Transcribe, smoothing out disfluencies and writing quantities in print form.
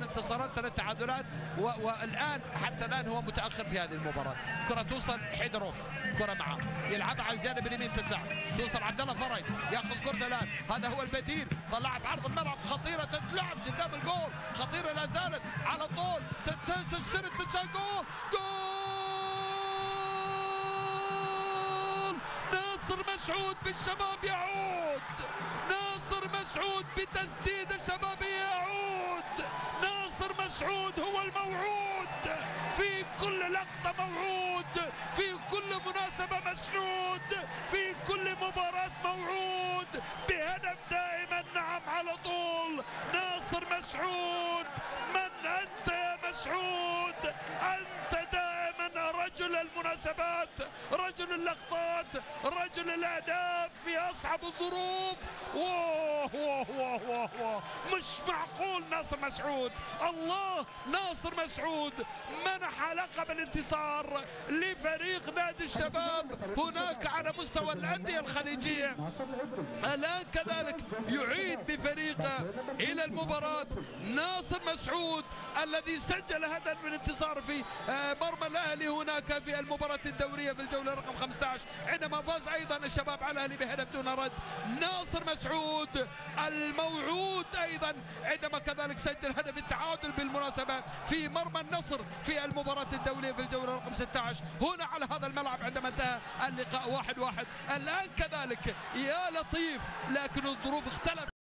انتصارات 3 تعادلات والان حتى الان هو متاخر في هذه المباراه. كره توصل حيدروف، كره معه يلعبها على الجانب اليمين، توصل عبد الله فرج ياخذ كرة الان، هذا هو البديل، طلعها بعرض الملعب خطيره، تتلعب قدام الجول، خطيره لا زالت على طول، تستلم تسجل، جول ناصر مسعود بالشباب يعود، ناصر مسعود بتسديده شبابيه يعود، ناصر مسعود هو الموعود في كل لقطه، موعود في كل مناسبه، مسنود في كل مباراه، موعود بهدف دائما، نعم على طول. ناصر مسعود، من انت يا مسعود؟ انت دائما رجل المناسبات، رجل اللقطات، رجل الاهداف في اصعب الظروف. وووووووو مش معقول ناصر مسعود، الله، ناصر مسعود منح لقب الانتصار لفريق نادي الشباب هناك على مستوى الانديه الخليجيه. الان كذلك يعيد بفريقه الى المباراه ناصر مسعود الذي سجل هدف الانتصار في مرمى الاهلي هناك في المباراه الدوريه في الجوله رقم 15 عندما فاز ايضا الشباب على الاهلي بهدف دون رد. ناصر مسعود الموعود ايضا عندما كذلك سجل هدف التعادل بالمناسبه في مرمى النصر في المباراه الدوليه في الجوله رقم 16 هنا على هذا الملعب عندما انتهى اللقاء 1-1. الان كذلك يا لطيف لكن الظروف اختلفت.